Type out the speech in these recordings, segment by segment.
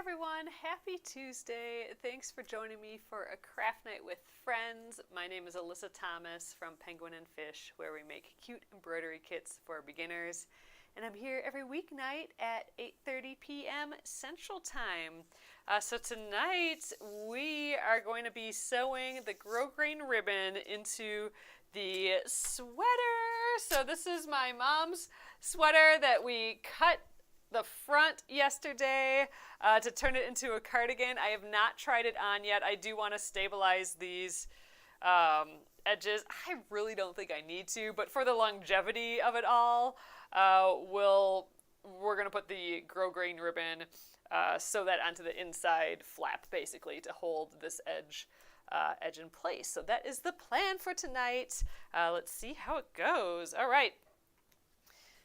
everyone, happy Tuesday. Thanks for joining me for a craft night with friends. My name is Alyssa Thomas from Penguin and Fish, where we make cute embroidery kits for beginners. And I'm here every weeknight at 8:30 p.m. Central Time. So tonight we are going to be sewing the grosgrain ribbon into the sweater. So this is my mom's sweater that we cut the front yesterday to turn it into a cardigan. I have not tried it on yet. I do want to stabilize these edges. I really don't think I need to, but for the longevity of it all, we're going to put the grosgrain ribbon, sew that onto the inside flap basically to hold this edge in place. So that is the plan for tonight. Let's see how it goes. All right.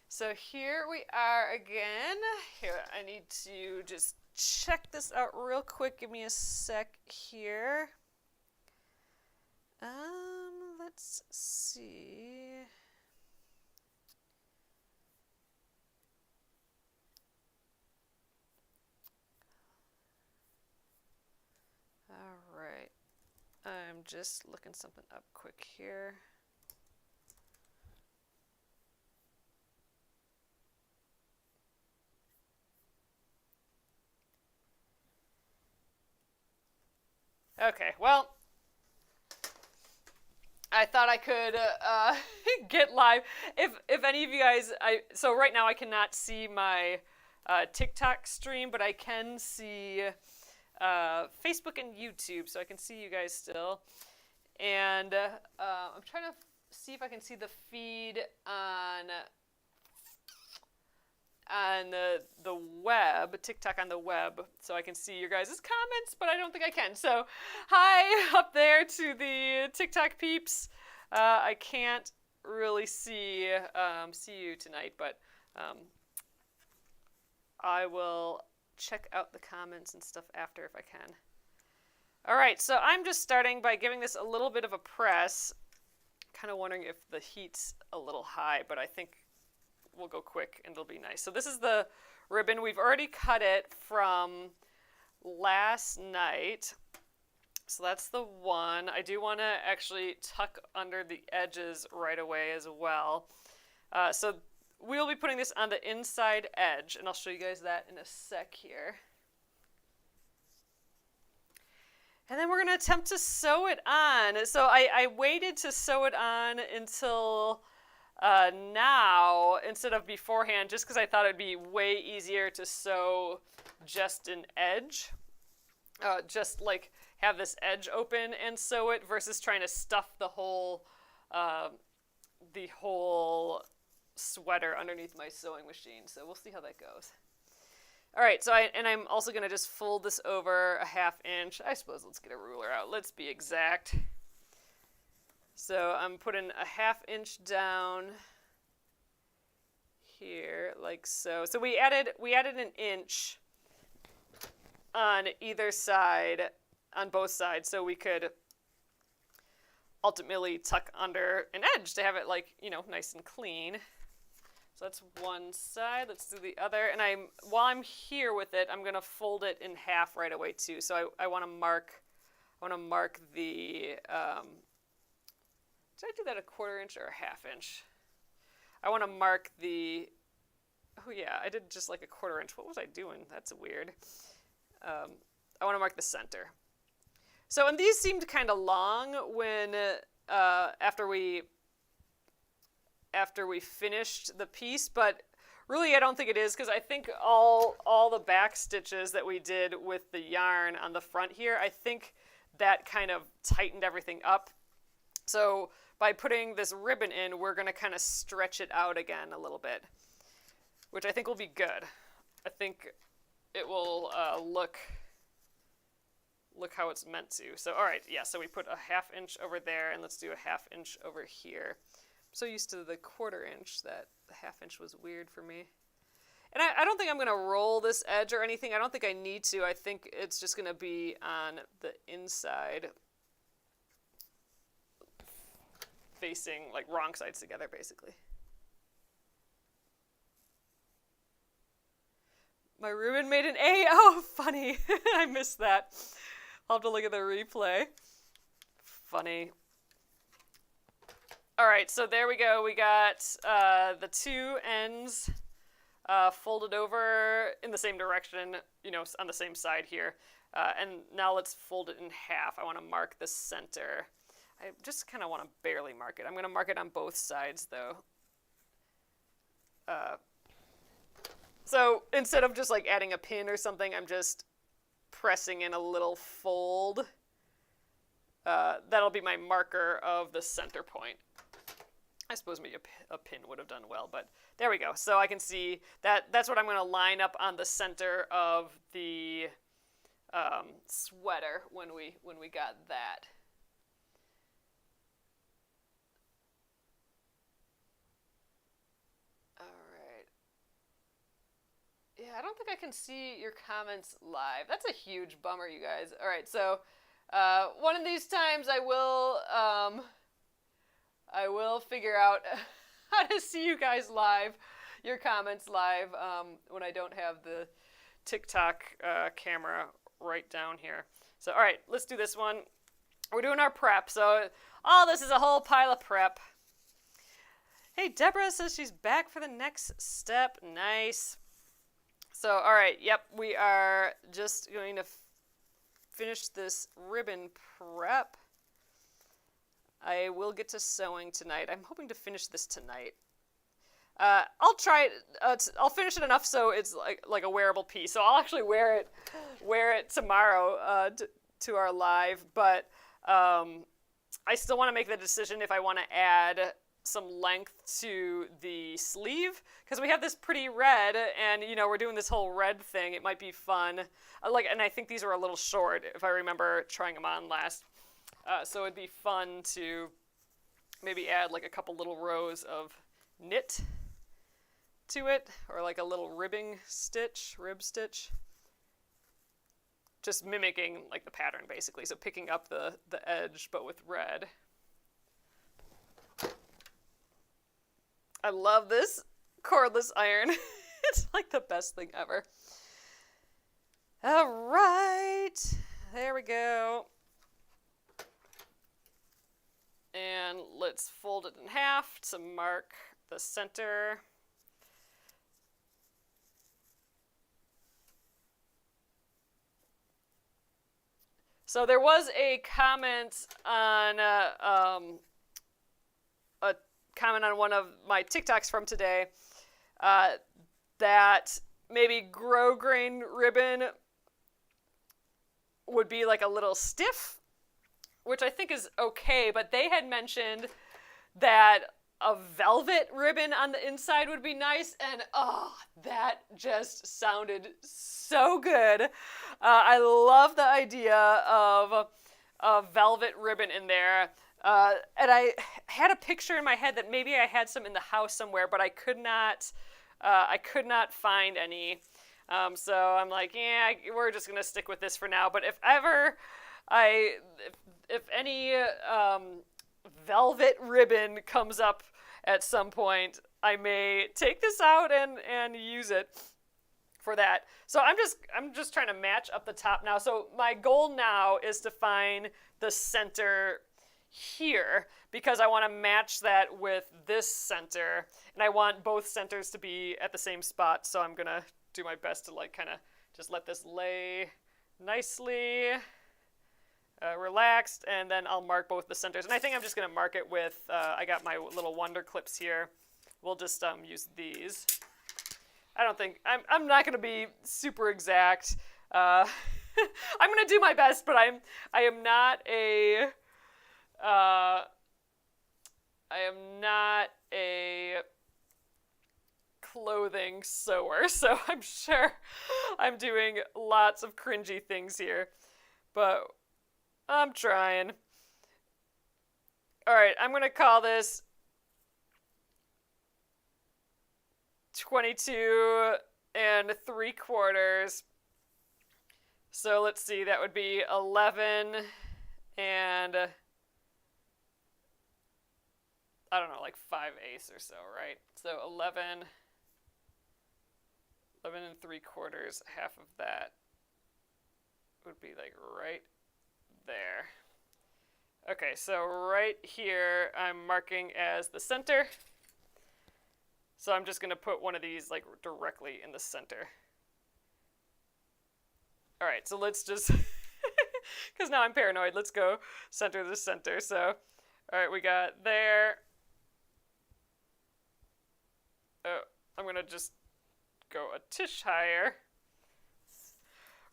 So here we are again. Here, I need to just check this out real quick. Give me a sec here. Let's see. All right. I'm just looking something up quick here. Okay, well, I thought I could get live. If any of you guys, so right now I cannot see my TikTok stream, but I can see Facebook and YouTube, so I can see you guys still. And I'm trying to see if I can see the feed on the web, TikTok on the web, so I can see your guys' comments, but I don't think I can. So, hi up there to the TikTok peeps. I can't really see you tonight, but I will check out the comments and stuff after if I can. All right, so I'm just starting by giving this a little bit of a press. Kind of wondering if the heat's a little high, but I think we'll go quick and it'll be nice. So this is the ribbon. We've already cut it from last night. So that's the one. I do want to actually tuck under the edges right away as well. So we'll be putting this on the inside edge, and I'll show you guys that in a sec here. And then we're going to attempt to sew it on. So I waited to sew it on until now instead of beforehand, just because I thought it'd be way easier to sew just an edge, just like have this edge open and sew it versus trying to stuff the whole sweater underneath my sewing machine. So we'll see how that goes. All right, so I'm also going to just fold this over a 1/2 inch. I suppose let's get a ruler out. Let's be exact. So I'm putting a 1/2 inch down here, like so. So we added an inch on either side, on both sides, so we could ultimately tuck under an edge to have it nice and clean. So that's one side. Let's do the other. And while I'm here with it, I'm gonna fold it in half right away too. So I want to mark the. Did I do that a 1/4 inch or a 1/2 inch? I want to mark the, oh yeah, I did just like a 1/4 inch. What was I doing? That's weird. I want to mark the center. So, and these seemed kind of long when, after we finished the piece, but really I don't think it is, because I think all the back stitches that we did with the yarn on the front here, I think that kind of tightened everything up. So by putting this ribbon in, we're going to kind of stretch it out again a little bit, which I think will be good. I think it will look how it's meant to. So, all right, yeah, so we put a 1/2 inch over there, and let's do a 1/2 inch over here. I'm so used to the 1/4 inch that the 1/2 inch was weird for me. And I don't think I'm going to roll this edge or anything. I don't think I need to. I think it's just going to be on the inside, facing like wrong sides together, basically. My ribbon made an A. Oh, funny. I missed that. I'll have to look at the replay. Funny. All right, so there we go. We got the two ends folded over in the same direction, on the same side here. And now let's fold it in half. I want to mark the center. I just kind of want to barely mark it. I'm going to mark it on both sides, though. So instead of just like adding a pin or something, I'm just pressing in a little fold. That'll be my marker of the center point. I suppose maybe a pin would have done well, but there we go. So I can see that's what I'm going to line up on the center of the sweater when we got that. Yeah, I don't think I can see your comments live. That's a huge bummer, you guys. All right, so one of these times I will figure out how to see you guys live, your comments live, when I don't have the TikTok camera right down here. So, all right, let's do this one. We're doing our prep. So, this is a whole pile of prep. Hey, Deborah says she's back for the next step. Nice. So, all right, yep, we are just going to finish this ribbon prep. I will get to sewing tonight. I'm hoping to finish this tonight. I'll try it. I'll finish it enough so it's like a wearable piece. So I'll actually wear it tomorrow to our live. But I still want to make the decision if I want to add some length to the sleeve, because we have this pretty red, and we're doing this whole red thing. It might be fun. And I think these are a little short if I remember trying them on last. So it'd be fun to maybe add like a couple little rows of knit to it, or like a little rib stitch. Just mimicking like the pattern basically. So picking up the edge but with red. I love this cordless iron. It's like the best thing ever. All right, there we go. And let's fold it in half to mark the center. So there was a comment on one of my TikToks from today that maybe grosgrain ribbon would be like a little stiff, which I think is okay, but they had mentioned that a velvet ribbon on the inside would be nice, and that just sounded so good. I love the idea of a velvet ribbon in there. And I had a picture in my head that maybe I had some in the house somewhere, but I could not find any. So I'm like, yeah, we're just gonna stick with this for now. But if ever if any velvet ribbon comes up at some point, I may take this out and use it for that. So I'm just trying to match up the top now. So my goal now is to find the center here, because I want to match that with this center, and I want both centers to be at the same spot. So I'm gonna do my best to like kind of just let this lay nicely relaxed, and then I'll mark both the centers. And I think I'm just gonna mark it with I got my little wonder clips here. We'll just use these. I don't think I'm not gonna be super exact. I'm gonna do my best, but I am not a clothing sewer, so I'm sure I'm doing lots of cringy things here, but I'm trying. All right, I'm gonna call this 22 3/4. So let's see, that would be 11 and I don't know, like 5/8 or so, right? So 11 11 3/4, half of that would be like right there. Okay, so right here I'm marking as the center. So I'm just going to put one of these like directly in the center. All right, so let's just, because now I'm paranoid, let's go center to center. So, all right, we got there. Oh, I'm going to just go a tish higher.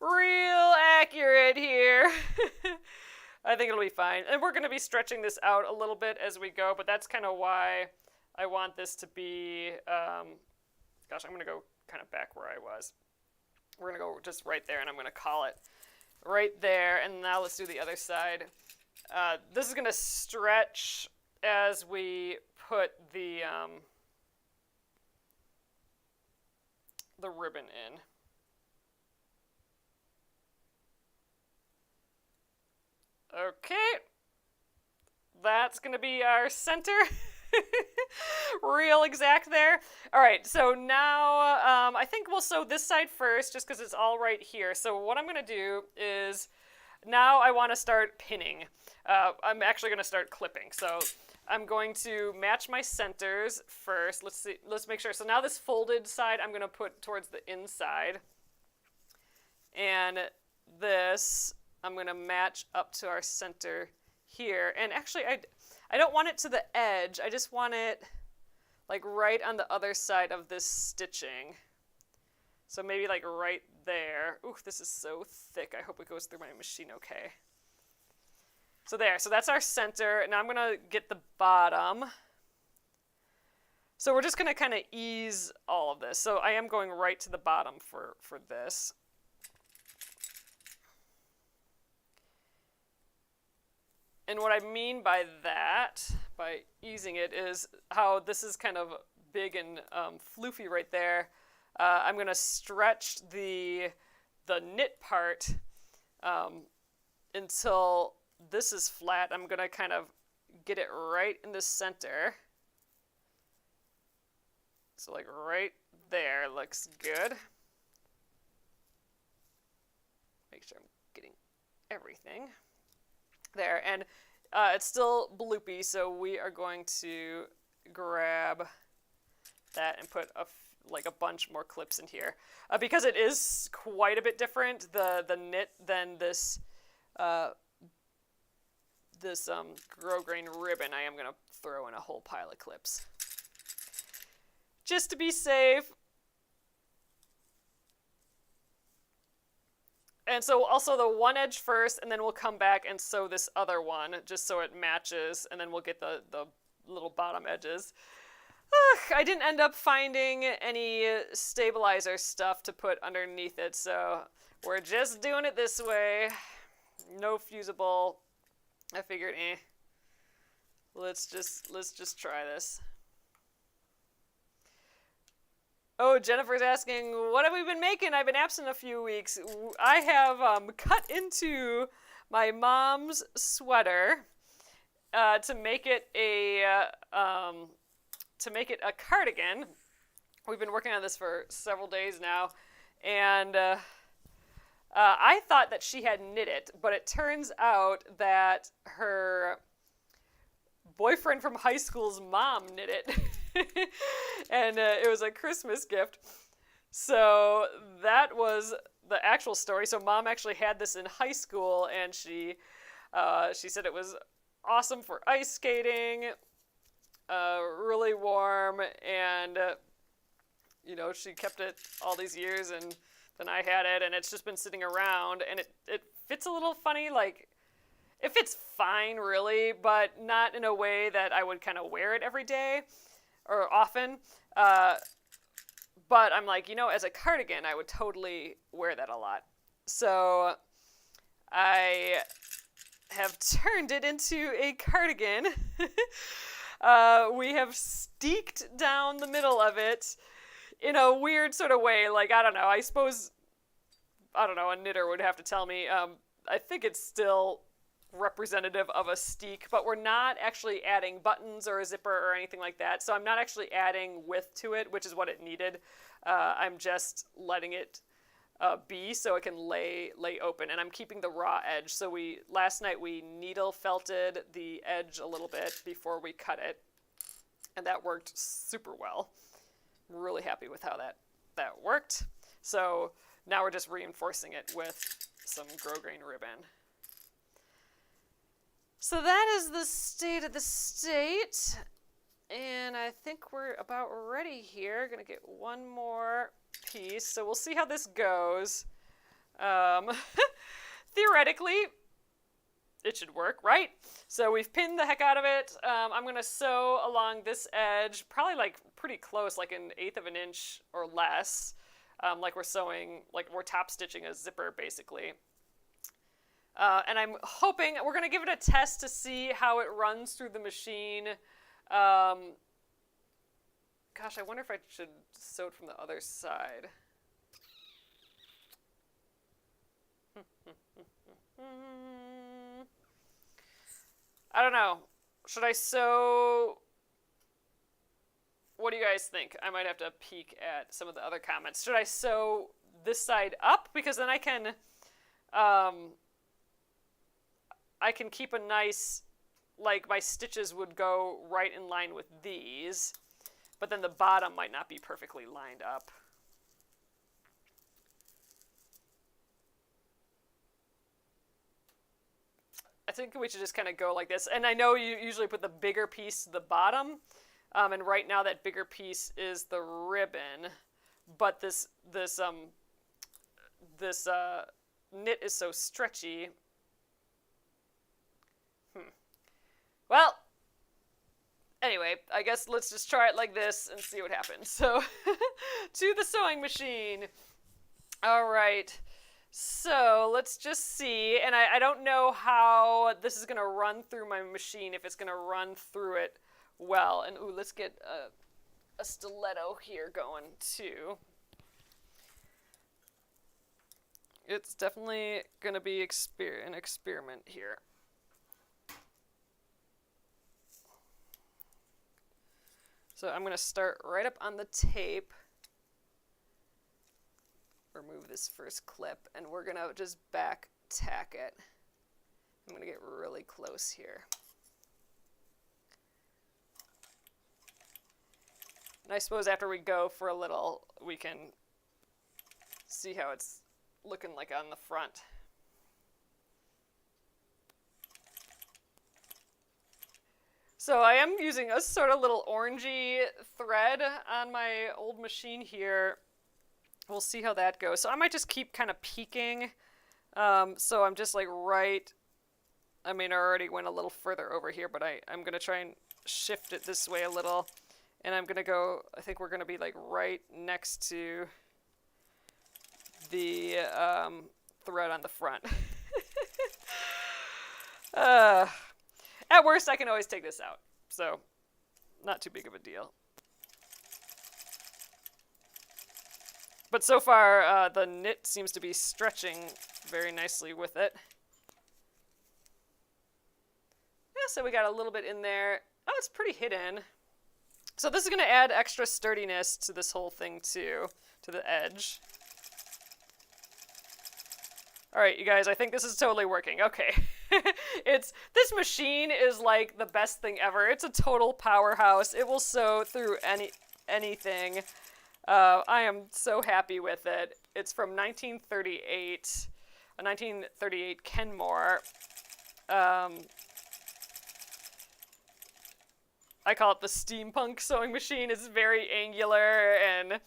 Real accurate here. I think it'll be fine. And we're going to be stretching this out a little bit as we go, but that's kind of why I want this to be, gosh, I'm going to go kind of back where I was. We're going to go just right there, and I'm going to call it right there. And now let's do the other side. This is going to stretch as we put the ribbon in. Okay, that's going to be our center. Real exact there. All right, so now I think we'll sew this side first just because it's all right here. So what I'm going to do is now I want to start pinning. I'm actually going to start clipping. So I'm going to match my centers first. Let's see. Let's make sure. So now this folded side I'm going to put towards the inside. And this I'm going to match up to our center here. And actually, I don't want it to the edge. I just want it like right on the other side of this stitching. So maybe like right there. Ooh, this is so thick. I hope it goes through my machine okay. So there. So that's our center. Now I'm going to get the bottom. So we're just going to kind of ease all of this. So I am going right to the bottom for this. And what I mean by that, by easing it, is how this is kind of big and floofy right there. I'm going to stretch the knit part until this is flat. I'm going to kind of get it right in the center. So like right there looks good. Make sure I'm getting everything there. And it's still bloopy, so we are going to grab that and put like a bunch more clips in here. Because it is quite a bit different, the knit, than this grosgrain ribbon. I am going to throw in a whole pile of clips. Just to be safe. And so also the one edge first, and then we'll come back and sew this other one, just so it matches, and then we'll get the little bottom edges. Ugh, I didn't end up finding any stabilizer stuff to put underneath it, so we're just doing it this way. No fusible. I figured, let's just try this. Oh, Jennifer's asking, what have we been making? I've been absent a few weeks. I have cut into my mom's sweater to make it a cardigan. We've been working on this for several days now, and I thought that she had knit it, but it turns out that her boyfriend from high school's mom knit it. And it was a Christmas gift. So that was the actual story. So mom actually had this in high school, and she said it was awesome for ice skating, really warm, and she kept it all these years, and then I had it, and it's just been sitting around, and it fits a little funny, like it fits fine really, but not in a way that I would kind of wear it every day or often. But I'm like, as a cardigan, I would totally wear that a lot. So I have turned it into a cardigan. We have steeked down the middle of it in a weird sort of way. Like, I don't know, a knitter would have to tell me. I think it's still representative of a steek, but we're not actually adding buttons or a zipper or anything like that. So I'm not actually adding width to it, which is what it needed. I'm just letting it be so it can lay open, and I'm keeping the raw edge. So last night we needle felted the edge a little bit before we cut it, and that worked super well. I'm really happy with how that worked. So now we're just reinforcing it with some grosgrain ribbon. So that is the state of the state, and I think we're about ready here. Gonna get one more piece, so we'll see how this goes. Theoretically, it should work, right? So we've pinned the heck out of it. I'm gonna sew along this edge, probably like pretty close, like 1/8 of an inch or less, like we're top stitching a zipper basically. And I'm hoping, we're going to give it a test to see how it runs through the machine. Gosh, I wonder if I should sew it from the other side. I don't know. Should I sew? What do you guys think? I might have to peek at some of the other comments. Should I sew this side up? Because then I can keep a nice, like my stitches would go right in line with these, but then the bottom might not be perfectly lined up. I think we should just kind of go like this. And I know you usually put the bigger piece to the bottom, and right now that bigger piece is the ribbon, but this knit is so stretchy. Well, anyway, I guess let's just try it like this and see what happens. So, to the sewing machine. All right, so let's just see. And I don't know how this is going to run through my machine, if it's going to run through it well. And ooh, let's get a stiletto here going too. It's definitely going to be an experiment here. So I'm going to start right up on the tape. Remove this first clip, and we're going to just back tack it. I'm going to get really close here. And I suppose after we go for a little, we can see how it's looking like on the front. So I am using a sort of little orangey thread on my old machine here. We'll see how that goes. So I might just keep kind of peeking. So I'm just like right, I mean, I already went a little further over here, but I'm going to try and shift it this way a little. And I'm going to go, I think we're going to be like right next to the thread on the front. At worst, I can always take this out, so not too big of a deal. But so far, the knit seems to be stretching very nicely with it. Yeah, so we got a little bit in there. Oh, it's pretty hidden. So this is going to add extra sturdiness to this whole thing too, to the edge. All right, you guys, I think this is totally working. Okay. This machine is like the best thing ever. It's a total powerhouse. It will sew through anything. I am so happy with it. It's from 1938, a 1938 Kenmore. I call it the steampunk sewing machine. It's very angular, and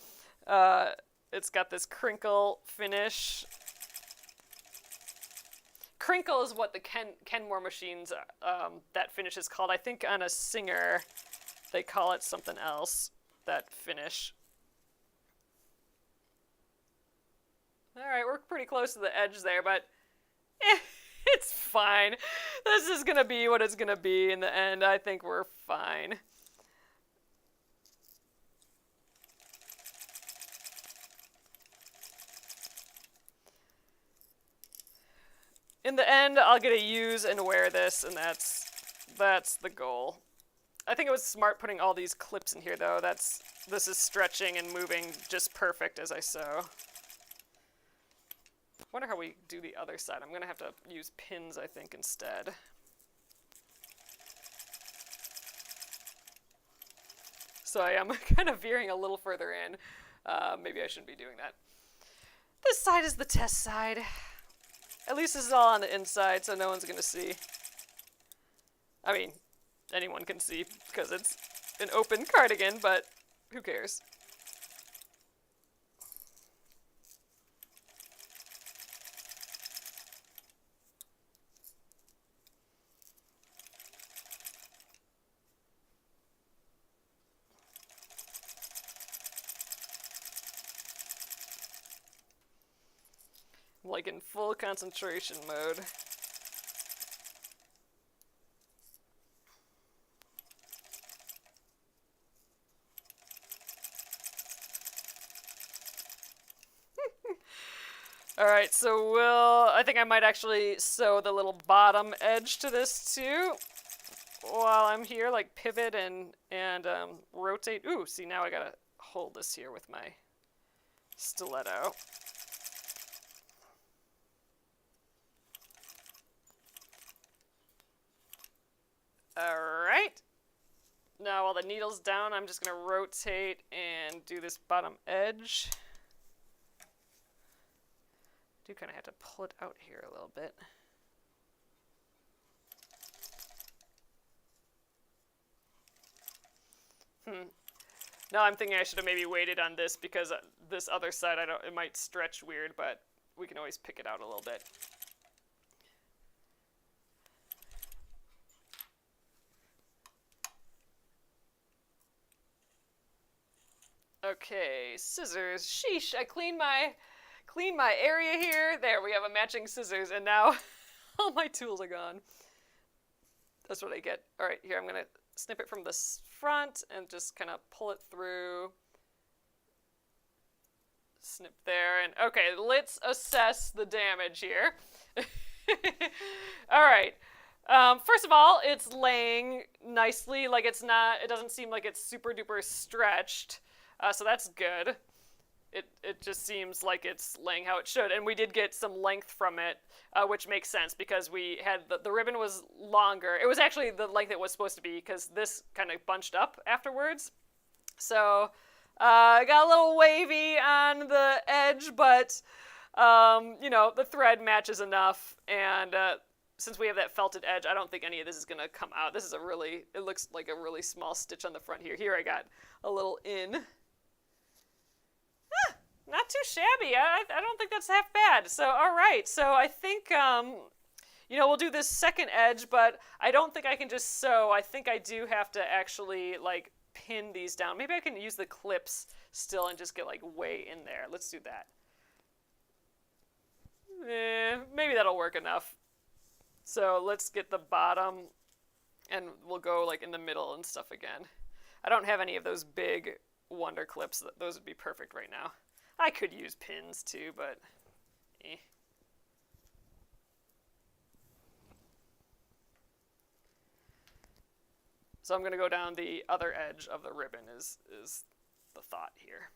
it's got this crinkle finish. Crinkle is what the Kenmore machines, that finish is called. I think on a Singer, they call it something else, that finish. All right, we're pretty close to the edge there, but it's fine. This is going to be what it's going to be in the end. I think we're fine. in the end, I'll get to use and wear this, and that's the goal. I think it was smart putting all these clips in here, though. This is stretching and moving just perfect as I sew. I wonder how we do the other side. I'm going to have to use pins, I think, instead. So I am kind of veering a little further in. Maybe I shouldn't be doing that. This side is the test side. At least this is all on the inside, so no one's going to see. I mean, anyone can see because it's an open cardigan, but who cares? Like in full concentration mode. Alright, so I think I might actually sew the little bottom edge to this too. While I'm here, like pivot and rotate. Ooh, see, now I gotta hold this here with my stiletto. Alright. Now while the needle's down, I'm just going to rotate and do this bottom edge. I do kind of have to pull it out here a little bit. Now I'm thinking I should have maybe waited on this because this other side, it might stretch weird, but we can always pick it out a little bit. Okay, scissors. Sheesh, I cleaned my area here. There, we have a matching scissors, and now all my tools are gone. That's what I get. All right, here I'm going to snip it from the front and just kind of pull it through. Snip there, and okay, let's assess the damage here. All right. First of all, it's laying nicely. Like it doesn't seem like it's super duper stretched. So that's good. It just seems like it's laying how it should. And we did get some length from it, which makes sense because we had the ribbon was longer. It was actually the length it was supposed to be because this kind of bunched up afterwards. So I got a little wavy on the edge, but you know, the thread matches enough. And since we have that felted edge, I don't think any of this is going to come out. This is it looks like a really small stitch on the front here. Here I got a little in. Not too shabby. I don't think that's half bad. So, all right. So I think, you know, we'll do this second edge, but I don't think I can just sew. I think I do have to actually, like, pin these down. Maybe I can use the clips still and just get, like, way in there. Let's do that. Maybe that'll work enough. So let's get the bottom, and we'll go, like, in the middle and stuff again. I don't have any of those big wonder clips. Those would be perfect right now. I could use pins too, but eh. So I'm going to go down the other edge of the ribbon is the thought here.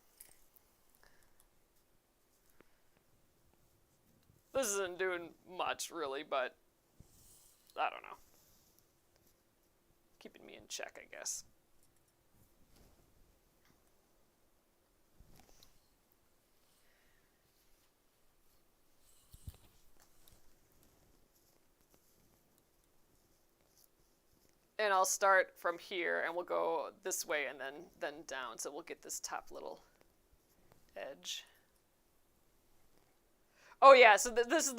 This isn't doing much really, but I don't know. Keeping me in check, I guess. And I'll start from here, and we'll go this way and then down. So we'll get this top little edge. Oh yeah, so this is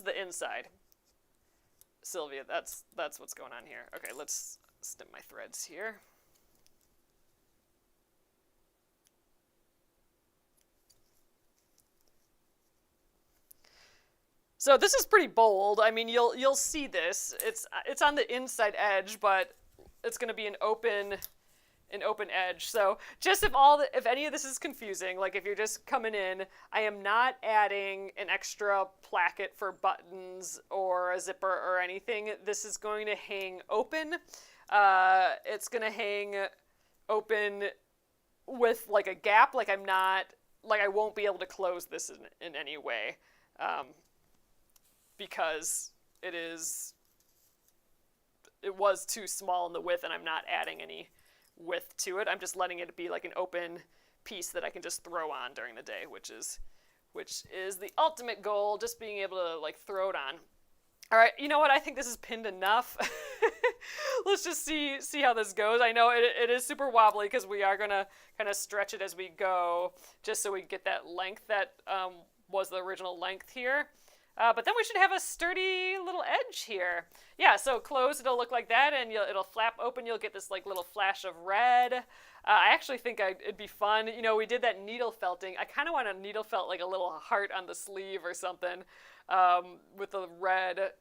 the inside. Sylvia, that's what's going on here. Okay, let's snip my threads here. So this is pretty bold. I mean, you'll see this. It's on the inside edge, but it's going to be an open an open edge. So just if any of this is confusing, like if you're just coming in, I am not adding an extra placket for buttons or a zipper or anything. This is going to hang open. It's going to hang open with like a gap. Like I won't be able to close this in any way, because it was too small in the width, and I'm not adding any width to it. I'm just letting it be like an open piece that I can just throw on during the day, which is the ultimate goal, just being able to like throw it on. All right, you know what? I think this is pinned enough. Let's just see how this goes. I know it is super wobbly because we are gonna kind of stretch it as we go, just so we get that length that was the original length here. But then we should have a sturdy little edge here. Yeah, so closed, it'll look like that, and it'll flap open. You'll get this like little flash of red. I actually think it'd be fun. You know, we did that needle felting. I kind of want to needle felt like a little heart on the sleeve or something, with the red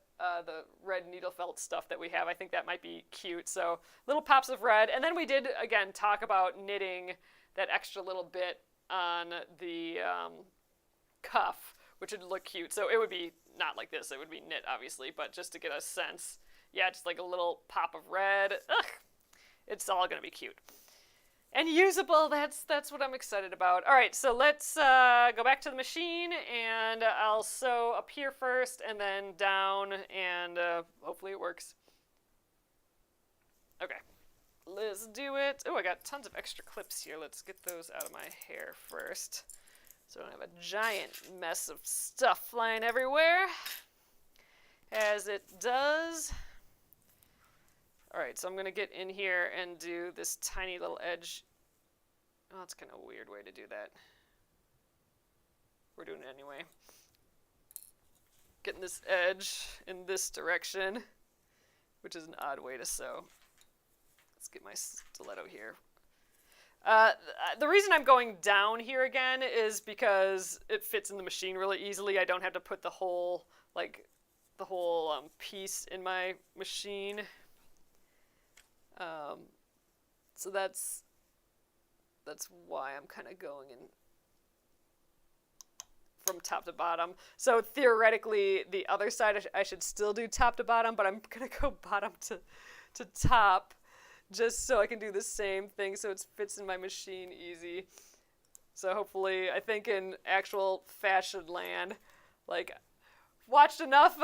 needle felt stuff that we have. I think that might be cute. So little pops of red. And then we did, again, talk about knitting that extra little bit on the cuff, which would look cute. So it would be not like this. It would be knit, obviously, but just to get a sense. Yeah, just like a little pop of red. Ugh, it's all going to be cute. And usable, that's what I'm excited about. All right, so let's go back to the machine, and I'll sew up here first, and then down, and hopefully it works. Okay, let's do it. Oh, I got tons of extra clips here. Let's get those out of my hair first, so I don't have a giant mess of stuff flying everywhere, as it does. All right, so I'm going to get in here and do this tiny little edge. Oh, that's kind of a weird way to do that. We're doing it anyway. Getting this edge in this direction, which is an odd way to sew. Let's get my stiletto here. The reason I'm going down here again is because it fits in the machine really easily. I don't have to put the whole piece in my machine. So that's why I'm kind of going in from top to bottom. So theoretically, the other side I should still do top to bottom, but I'm gonna go bottom to top, just so I can do the same thing, so it fits in my machine easy. So hopefully, I think in actual fashion land, like, watched enough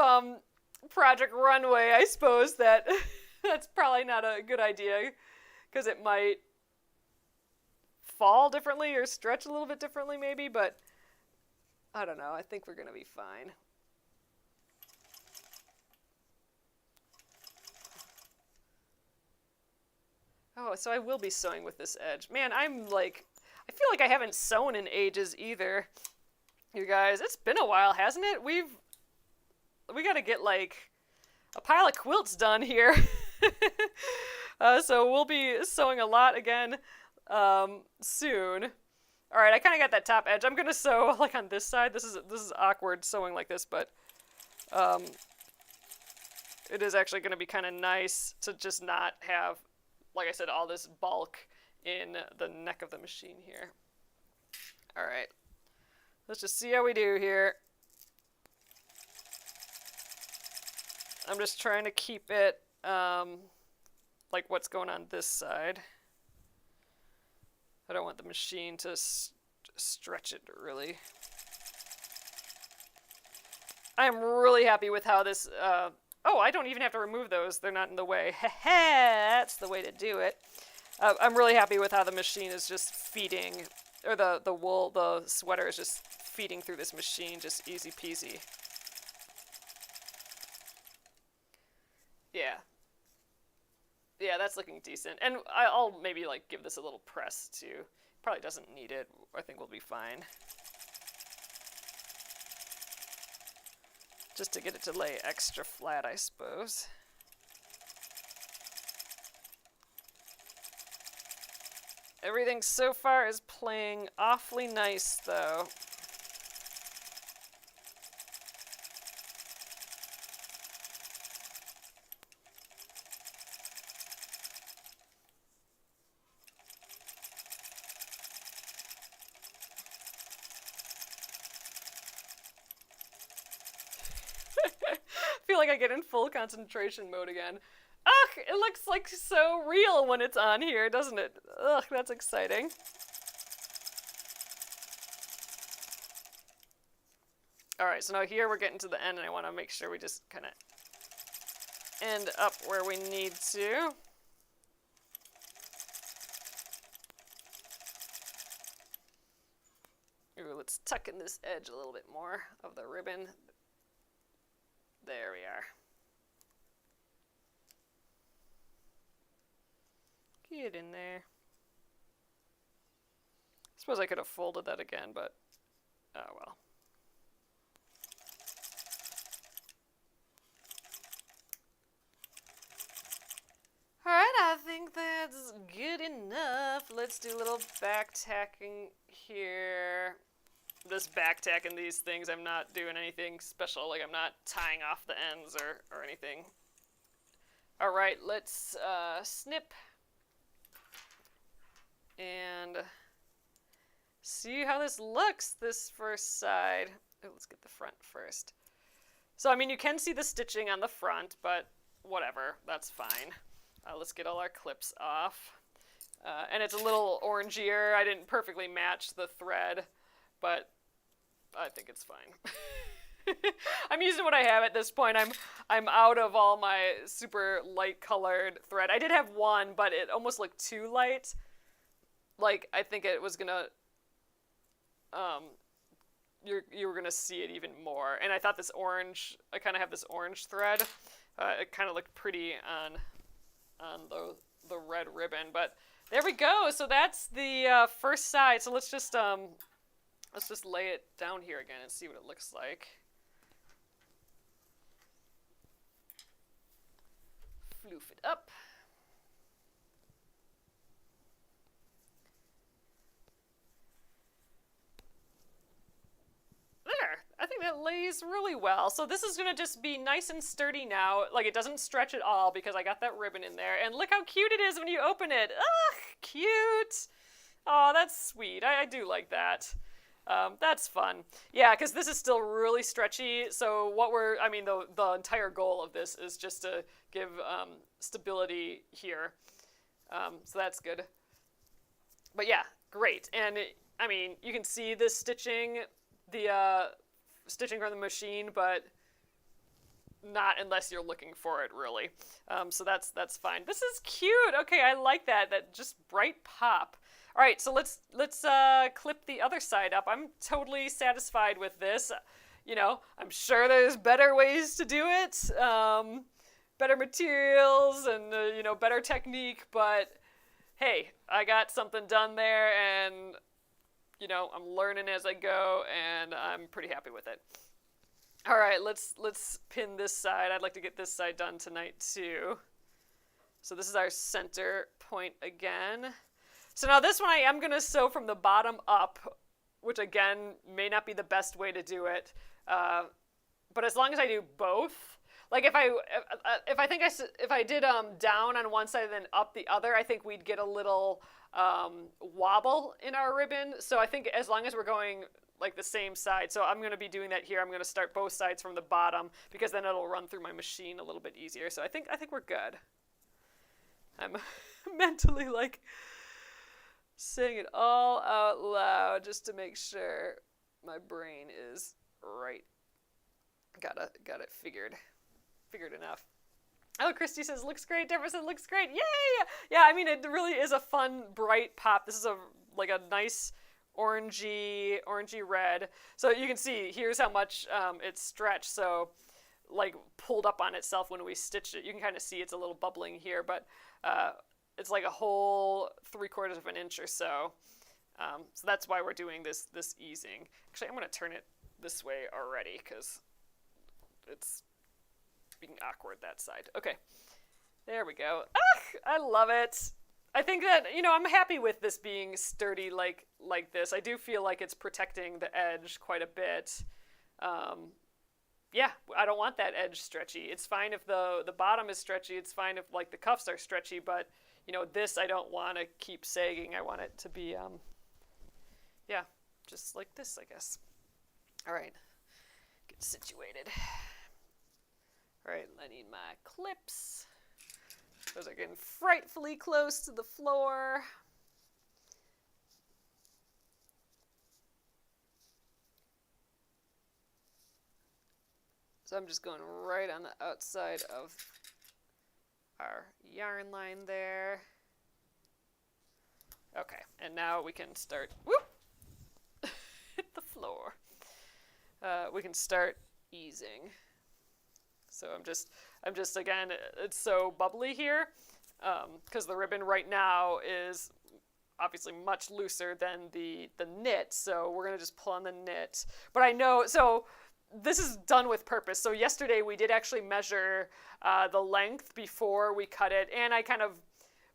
Project Runway, I suppose, that that's probably not a good idea, because it might fall differently or stretch a little bit differently maybe, but I don't know. I think we're going to be fine. Oh, so I will be sewing with this edge. Man, I feel like I haven't sewn in ages either. You guys, it's been a while, hasn't it? We got to get like a pile of quilts done here. So we'll be sewing a lot again soon. All right, I kind of got that top edge. I'm gonna sew like on this side. This is awkward sewing like this, but it is actually gonna be kind of nice to just not have, like I said, all this bulk in the neck of the machine here. All right, let's just see how we do here. I'm just trying to keep it like what's going on this side. I don't want the machine to stretch it really. I'm really happy with how this, oh, I don't even have to remove those. They're not in the way. That's the way to do it. I'm really happy with how the machine is just feeding, or the wool, the sweater is just feeding through this machine, just easy peasy. Yeah. Yeah, that's looking decent. And I'll maybe like give this a little press too. Probably doesn't need it. I think we'll be fine. Just to get it to lay extra flat, I suppose. Everything so far is playing awfully nice though. like I get in full concentration mode again. Ugh, it looks like so real when it's on here, doesn't it? Ugh, that's exciting. Alright, so now here we're getting to the end, and I want to make sure we just kind of end up where we need to. Ooh, let's tuck in this edge a little bit more of the ribbon. There we are. Get in there. I suppose I could have folded that again, but oh well. Alright, I think that's good enough. Let's do a little back tacking here. This back tacking these things, I'm not doing anything special. Like, I'm not tying off the ends or anything. Alright, let's snip. And see how this looks, this first side. Oh, let's get the front first. So, I mean, you can see the stitching on the front, but whatever, that's fine. Let's get all our clips off. And it's a little orangier. I didn't perfectly match the thread, but I think it's fine. I'm using what I have at this point. I'm out of all my super light colored thread. I did have one, but it almost looked too light. Like, I think it was gonna, you were gonna see it even more. And I thought this orange, I kind of have this orange thread. It kind of looked pretty on the red ribbon, but there we go. So that's the first side. So let's just lay it down here again and see what it looks like. Floof it up. I think that lays really well. So this is going to just be nice and sturdy now. Like, it doesn't stretch at all because I got that ribbon in there. And look how cute it is when you open it. Ugh, cute. Oh, that's sweet. I do like that. That's fun. Yeah, because this is still really stretchy. So the entire goal of this is just to give stability here. So that's good. But yeah, great. And I mean, you can see this stitching, stitching from the machine, but not unless you're looking for it, really. So that's fine. This is cute. Okay, I like that. That just bright pop. All right, so let's clip the other side up. I'm totally satisfied with this. You know, I'm sure there's better ways to do it, better materials and better technique. But hey, I got something done there, and I'm learning as I go, and I'm pretty happy with it. All right, let's pin this side. I'd like to get this side done tonight too. So this is our center point again. So now this one I am going to sew from the bottom up, which again may not be the best way to do it. But as long as I do both, like if I did down on one side and then up the other, I think we'd get a little wobble in our ribbon. So I think as long as we're going like the same side, so I'm going to be doing that here. I'm going to start both sides from the bottom because then it'll run through my machine a little bit easier. So I think we're good. I'm mentally like saying it all out loud just to make sure my brain is right. Got it figured enough. Oh, Christy says, looks great. Deborah says, looks great. Yay! Yeah, I mean, it really is a fun, bright pop. This is a nice orangey red. So you can see, here's how much it's stretched. So, like, pulled up on itself when we stitched it. You can kind of see it's a little bubbling here, but it's like a whole 3/4 of an inch or so. So that's why we're doing this easing. Actually, I'm going to turn it this way already because it's being awkward that side. Okay, there we go. I love it. I think that, I'm happy with this being sturdy like this. I do feel like it's protecting the edge quite a bit. Yeah, I don't want that edge stretchy. It's fine if the bottom is stretchy. It's fine if like the cuffs are stretchy, but this I don't want to keep sagging. I want it to be, yeah, just like this, I guess. All right, get situated. All right, I need my clips. Those are getting frightfully close to the floor. So I'm just going right on the outside of our yarn line there. Okay, and now we can start, whoop, hit the floor. We can start easing. So I'm just again, it's so bubbly here, because the ribbon right now is obviously much looser than the knit, so we're gonna just pull on the knit. But I know, so this is done with purpose. So yesterday we did actually measure the length before we cut it, and I kind of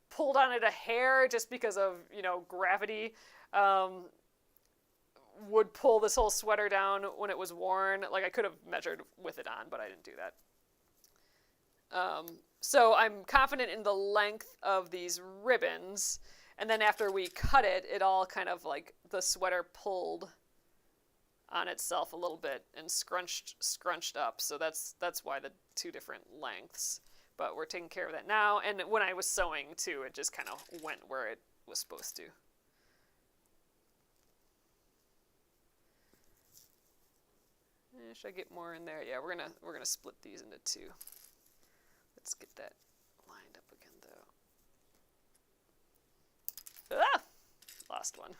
pulled on it a hair just because of, you know, gravity. Would pull this whole sweater down when it was worn. Like, I could have measured with it on, but I didn't do that. So I'm confident in the length of these ribbons, and then after we cut it, it all kind of like the sweater pulled on itself a little bit and scrunched up. So that's why the two different lengths. But we're taking care of that now. And when I was sewing too, it just kind of went where it was supposed to. Should I get more in there? Yeah, we're gonna split these into two. Let's get that lined up again though. Ah! Lost one.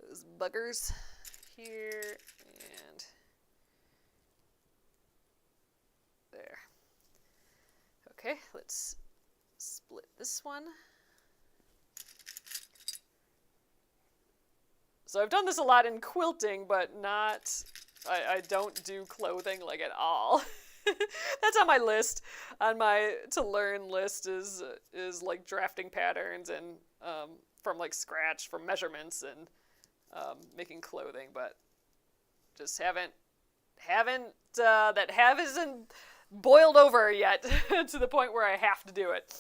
Those buggers here and there. Okay, let's split this one. So I've done this a lot in quilting, but not, I don't do clothing like at all. That's on my list. On my to learn list is like drafting patterns and from like scratch, from measurements and making clothing, but just haven't isn't boiled over yet to the point where I have to do it.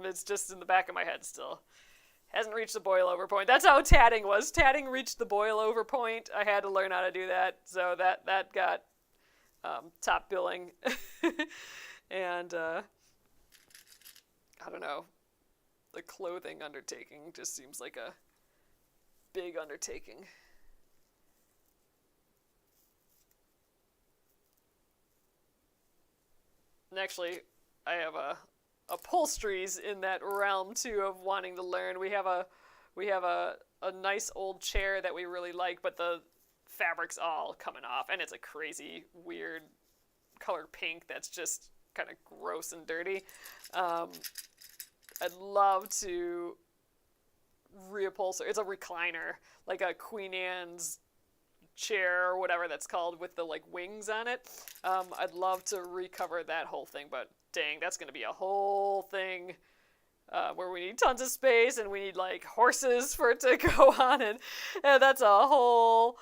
It's just in the back of my head still. Hasn't reached the boil over point. That's how tatting was. Tatting reached the boil over point. I had to learn how to do that, so that got top billing. And I don't know, the clothing undertaking just seems like a big undertaking. And actually, I have upholsteries in that realm too of wanting to learn. We have a nice old chair that we really like, but the fabric's all coming off, and it's a crazy weird color pink that's just kind of gross and dirty. I'd love to reupholster. It's a recliner, like a Queen Anne's chair or whatever that's called, with the like wings on it. I'd love to recover that whole thing, but dang, that's going to be a whole thing where we need tons of space and we need like horses for it to go on, and that's a whole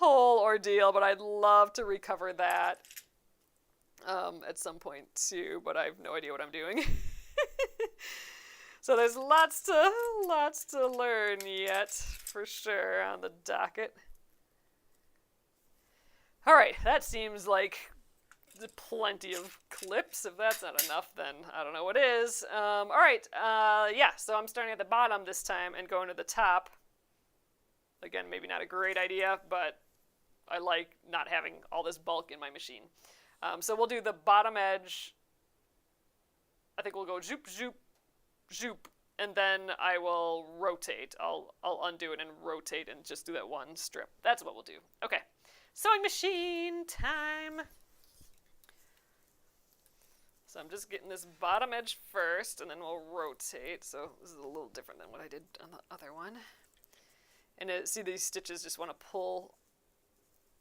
ordeal. But I'd love to recover that at some point too, but I have no idea what I'm doing. So there's lots to learn yet, for sure, on the docket. All right, that seems like plenty of clips. If that's not enough, then I don't know what is. All right, yeah, so I'm starting at the bottom this time and going to the top. Again, maybe not a great idea, but I like not having all this bulk in my machine. So we'll do the bottom edge. I think we'll go zoop, zoop, zoop, and then I will rotate. I'll undo it and rotate and just do that one strip. That's what we'll do. Okay, sewing machine time. So I'm just getting this bottom edge first, and then we'll rotate. So this is a little different than what I did on the other one. And see, these stitches just want to pull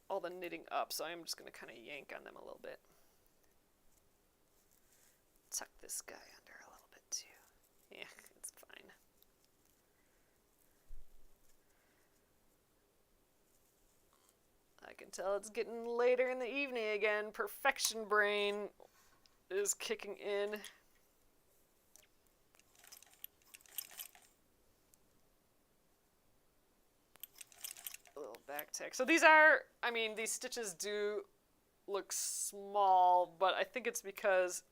all the knitting up, so I'm just going to kind of yank on them a little bit. Tuck this guy under a little bit too. Yeah, it's fine. I can tell it's getting later in the evening again. Perfection brain is kicking in. A little back tack. So these are, I mean, these stitches do looks small, but I think it's because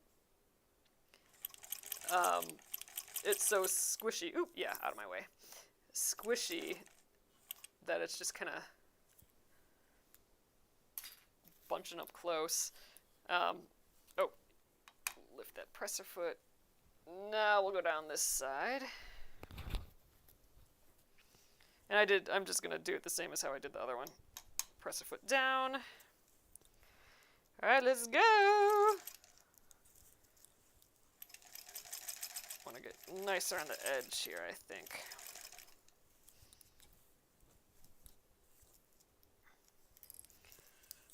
it's so squishy. Oop, yeah, out of my way. Squishy that it's just kind of bunching up close. Oh, lift that presser foot. Now we'll go down this side. And I'm just going to do it the same as how I did the other one. Presser foot down. All right, let's go. Want to get nicer on the edge here, I think.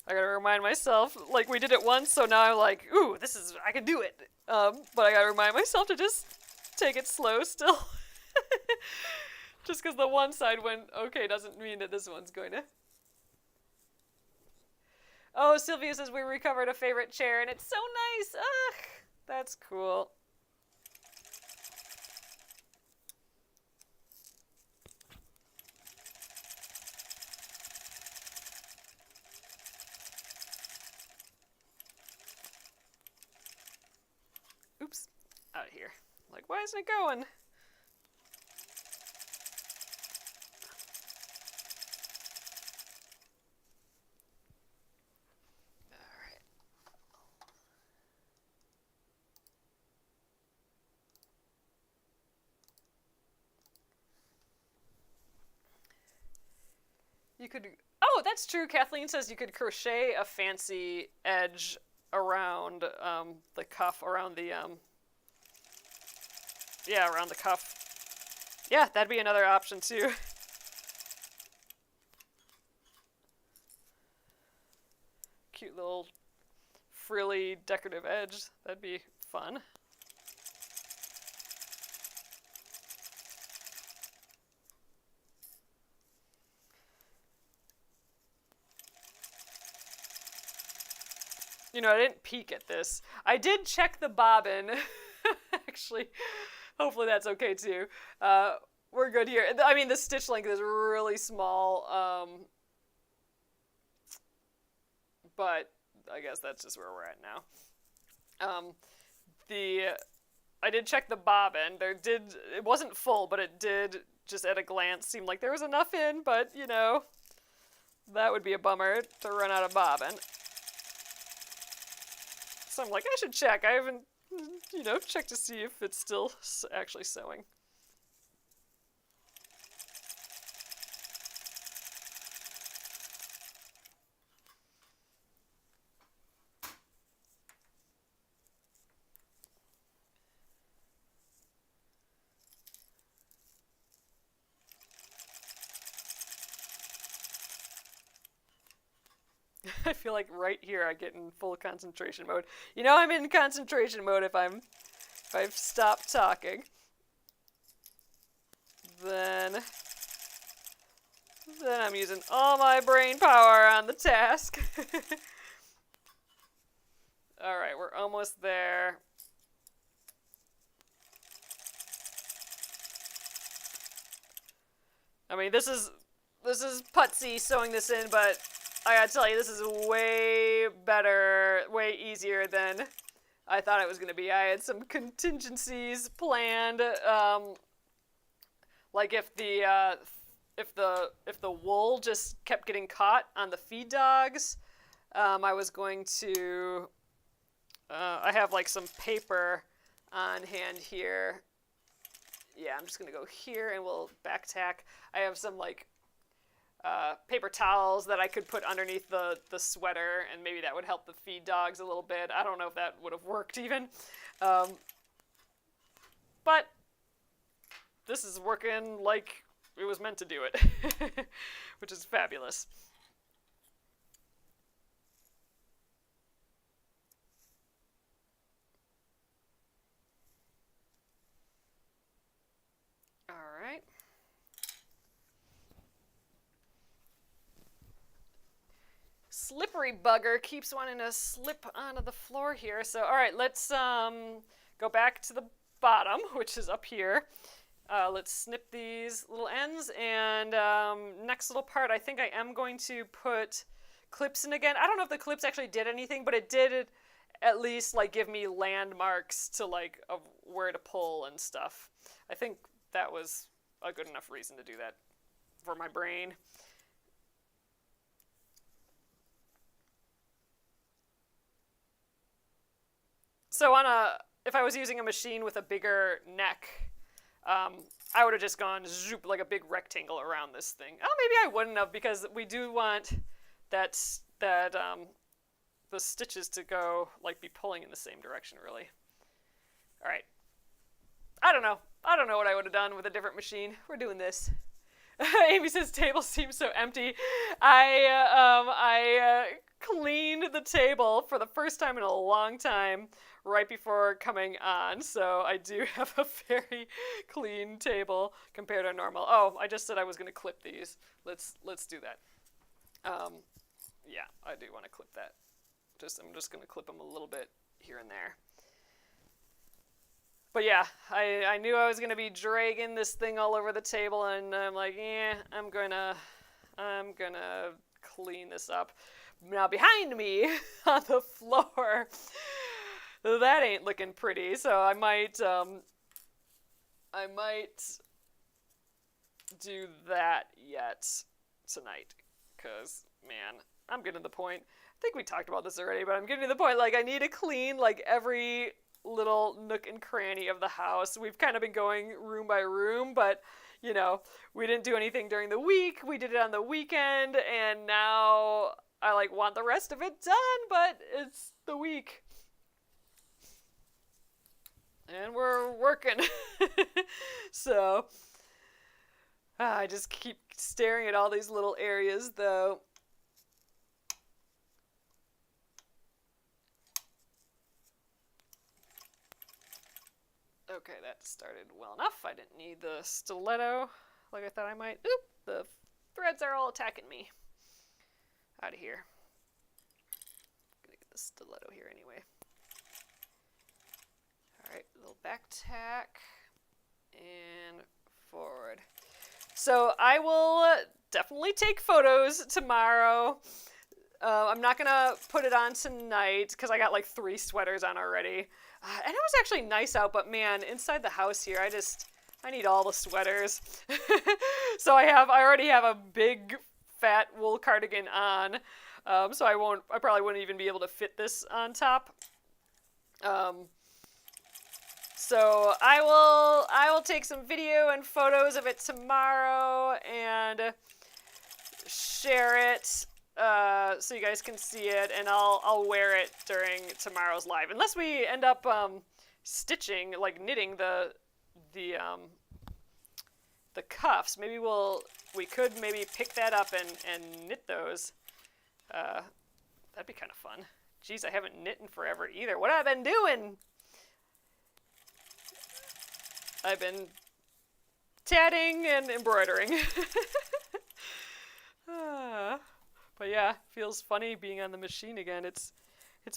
I gotta remind myself, like we did it once, so now I'm like, ooh, I can do it. But I gotta remind myself to just take it slow still. Just because the one side went okay doesn't mean that this one's going to. Oh, Sylvia says we recovered a favorite chair, and it's so nice. Ugh, that's cool. Oops, out of here. Like, why isn't it going? You could, oh, that's true. Kathleen says you could crochet a fancy edge around the cuff, around the, yeah, around the cuff. Yeah, that'd be another option too. Cute little frilly decorative edge. That'd be fun. You know, I didn't peek at this. I did check the bobbin. Actually, hopefully that's okay too. We're good here. I mean, the stitch length is really small, but I guess that's just where we're at now. I did check the bobbin. It wasn't full, but it did just at a glance seem like there was enough in, but you know, that would be a bummer to run out of bobbin. So I'm like, I should check. I haven't, you know, checked to see if it's still actually sewing. I feel like right here I get in full concentration mode. You know I'm in concentration mode if I've stopped talking. Then I'm using all my brain power on the task. Alright, we're almost there. I mean, this is putsy sewing this in, but I gotta tell you, this is way better, way easier than I thought it was gonna be. I had some contingencies planned, like if the wool just kept getting caught on the feed dogs, I was going to. I have like some paper on hand here. Yeah, I'm just gonna go here and we'll back tack. I have some like paper towels that I could put underneath the sweater, and maybe that would help the feed dogs a little bit. I don't know if that would have worked even. But this is working like it was meant to do it, which is fabulous. All right. Slippery bugger keeps wanting to slip onto the floor here. So, all right, let's go back to the bottom, which is up here. Let's snip these little ends, and next little part, I think I am going to put, clips in again. I don't know if the clips actually did anything, but it did at least like give me landmarks to like of where to pull and stuff. I think that was a good enough reason to do that for my brain. So if I was using a machine with a bigger neck, I would have just gone zoop like a big rectangle around this thing. Oh, maybe I wouldn't have, because we do want the stitches to go like be pulling in the same direction, really. All right. I don't know what I would have done with a different machine. We're doing this. Amy says table seems so empty. I cleaned the table for the first time in a long time right before coming on, so I do have a very clean table compared to normal. Oh, I just said I was going to clip these. Let's do that. Yeah, I do want to clip that. I'm just going to clip them a little bit here and there. But yeah, I knew I was going to be dragging this thing all over the table, and I'm like, I'm gonna clean this up. Now behind me on the floor, that ain't looking pretty, so I might do that yet tonight, because, man, I'm getting to the point, I think we talked about this already, but I'm getting to the point, like, I need to clean, like, every little nook and cranny of the house. We've kind of been going room by room, but, you know, we didn't do anything during the week, we did it on the weekend, and now I, like, want the rest of it done, but it's the week. And we're working. So, I just keep staring at all these little areas, though. Okay, that started well enough. I didn't need the stiletto like I thought I might. Oop, the threads are all attacking me. Out of here. I'm gonna get the stiletto here anyway. Alright, a little back tack and forward. So I will definitely take photos tomorrow. I'm not gonna put it on tonight because I got like 3 sweaters on already. And it was actually nice out, but man, inside the house here, I need all the sweaters. So I already have a big fat wool cardigan on. So I probably wouldn't even be able to fit this on top. So I will take some video and photos of it tomorrow and share it so you guys can see it, and I'll wear it during tomorrow's live. Unless we end up stitching, like knitting the cuffs. Maybe we could maybe pick that up and knit those. That'd be kind of fun. Geez, I haven't knit in forever either. What have I been doing? I've been tatting and embroidering. But yeah, feels funny being on the machine again. It's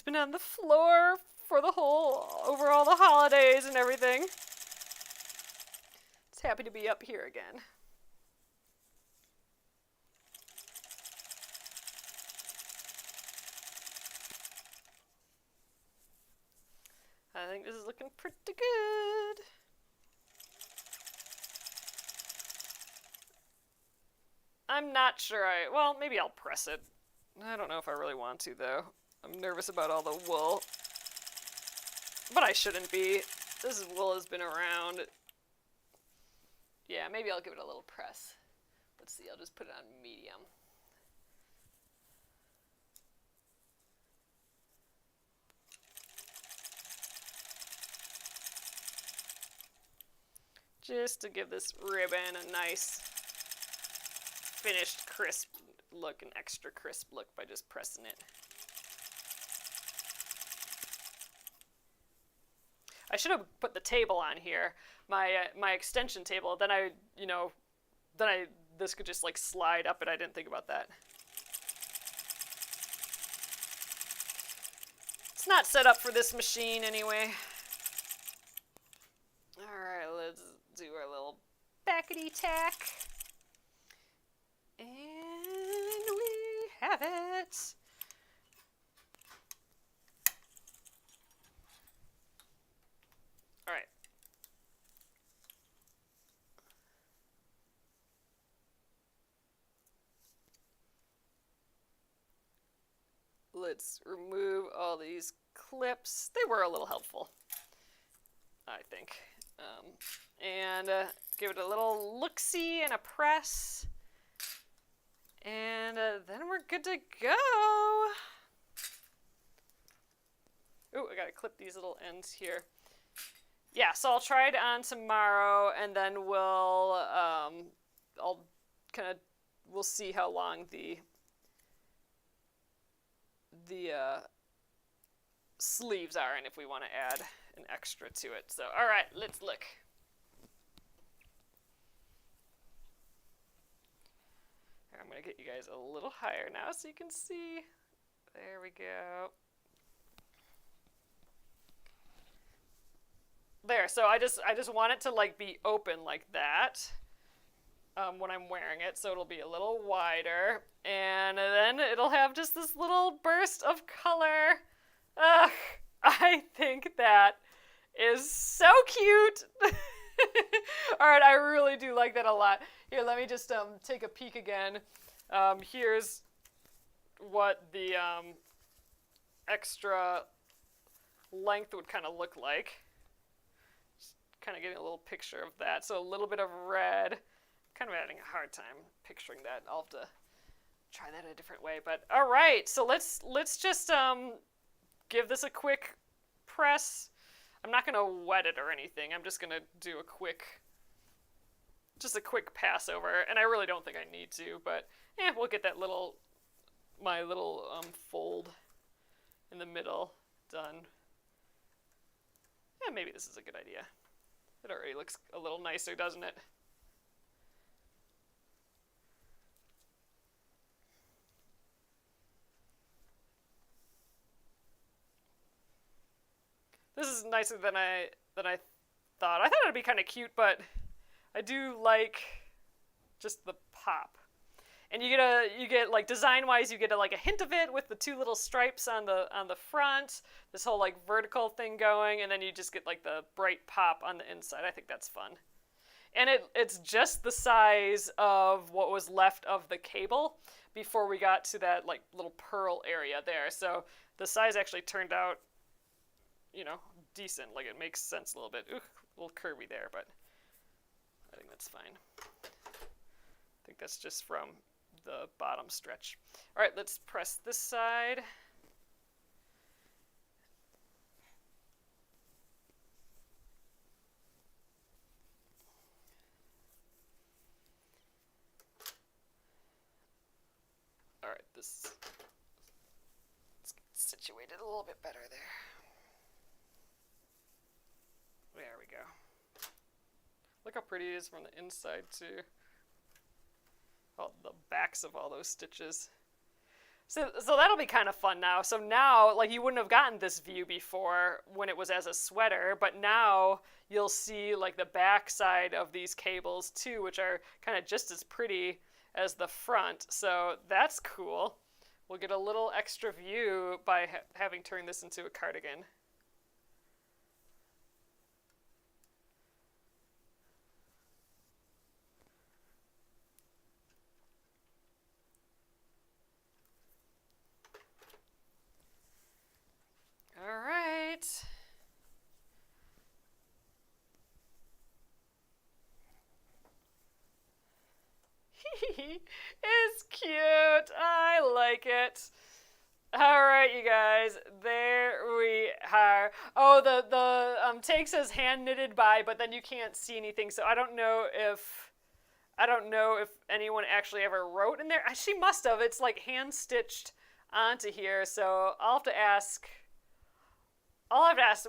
been on the floor for over all the holidays and everything. It's happy to be up here again. I think this is looking pretty good. I'm not sure well, maybe I'll press it. I don't know if I really want to, though. I'm nervous about all the wool. But I shouldn't be. This wool has been around. Yeah, maybe I'll give it a little press. Let's see, I'll just put it on medium. Just to give this ribbon a nice finished crisp look, an extra crisp look by just pressing it. I should have put the table on here, my extension table. Then this could just like slide up, and I didn't think about that. It's not set up for this machine anyway. All right, let's do our little backety tack. And we have have it. All right. Let's remove all these clips. They were a little helpful, I think. And give it a little look-see and a press. And then we're good to go. Ooh, I gotta clip these little ends here. Yeah, so I'll try it on tomorrow, and then we'll see how long the sleeves are, and if we want to add an extra to it. So, all right, let's look. I'm going to get you guys a little higher now so you can see. There we go. There, so I just want it to like be open like that when I'm wearing it, so it'll be a little wider, and then it'll have just this little burst of color. Ugh, I think that is so cute. All right, I really do like that a lot. Here, let me just take a peek again. Here's what the extra length would kind of look like. Just kind of getting a little picture of that. So a little bit of red. Kind of having a hard time picturing that. I'll have to try that a different way. But all right, so let's just give this a quick press. I'm not going to wet it or anything. I'm just going to do a quick pass over, and I really don't think I need to, but we'll get that my little fold in the middle done. Yeah, maybe this is a good idea. It already looks a little nicer, doesn't it? This is nicer than I thought. I thought it'd be kind of cute, but I do like just the pop. And you get like design-wise, you get like a hint of it with the two little stripes on the front, this whole like vertical thing going, and then you just get like the bright pop on the inside. I think that's fun. And it's just the size of what was left of the cable before we got to that like little pearl area there. So the size actually turned out, decent. Like, it makes sense a little bit. Ooh, a little curvy there, but I think that's fine. I think that's just from the bottom stretch. All right, let's press this side. All right, let's get situated a little bit better there. There we go. Look how pretty it is from the inside too. All the backs of all those stitches. So that'll be kind of fun now. So now, like, you wouldn't have gotten this view before when it was as a sweater, but now you'll see like the back side of these cables too, which are kind of just as pretty as the front. So that's cool. We'll get a little extra view by having turned this into a cardigan. All right. It's cute. I like it. All right, you guys. There we are. Oh, the tag says hand knitted by, but then you can't see anything. So I don't know if anyone actually ever wrote in there. She must have. It's like hand stitched onto here. So I'll have to ask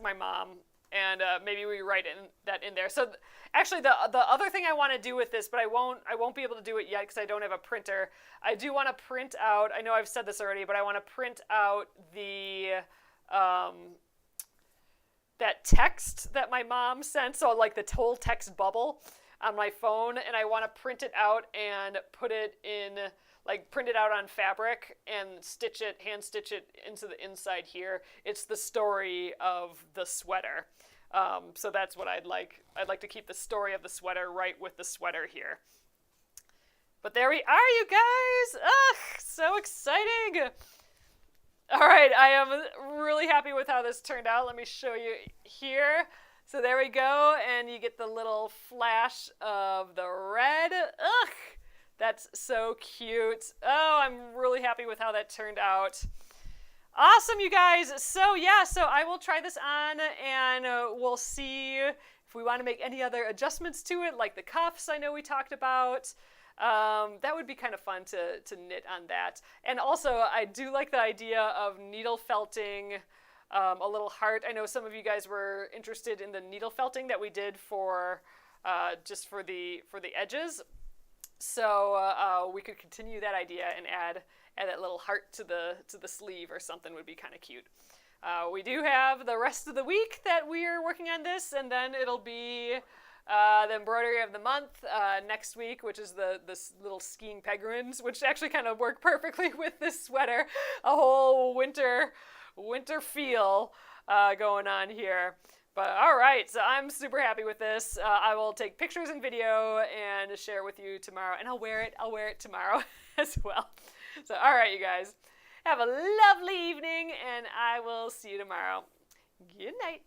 my mom, and maybe we write that in there. So actually, the other thing I want to do with this, but I won't be able to do it yet because I don't have a printer. I do want to print out. I know I've said this already, but I want to print out the that text that my mom sent. So like the whole text bubble. on my phone, and I want to print it out and put it in, like print it out on fabric and hand stitch it into the inside here. It's the story of the sweater. So that's what I'd like. I'd like to keep the story of the sweater right with the sweater here. But there we are, you guys! Ugh, so exciting! All right, I am really happy with how this turned out. Let me show you here. So there we go, and you get the little flash of the red. Ugh, that's so cute. Oh, I'm really happy with how that turned out. Awesome, you guys. So yeah, so I will try this on, and we'll see if we want to make any other adjustments to it, like the cuffs I know we talked about. That would be kind of fun to knit on that. And also, I do like the idea of needle felting a little heart. I know some of you guys were interested in the needle felting that we did for just for the edges. So we could continue that idea and add that little heart to the sleeve or something would be kind of cute. We do have the rest of the week that we are working on this, and then it'll be the embroidery of the month next week, which is this little skiing pegrins, which actually kind of work perfectly with this sweater. A whole winter feel going on here. But all right, so I'm super happy with this. I will take pictures and video and share with you tomorrow, and I'll wear it tomorrow as well. So all right, you guys, have a lovely evening, and I will see you tomorrow. Good night.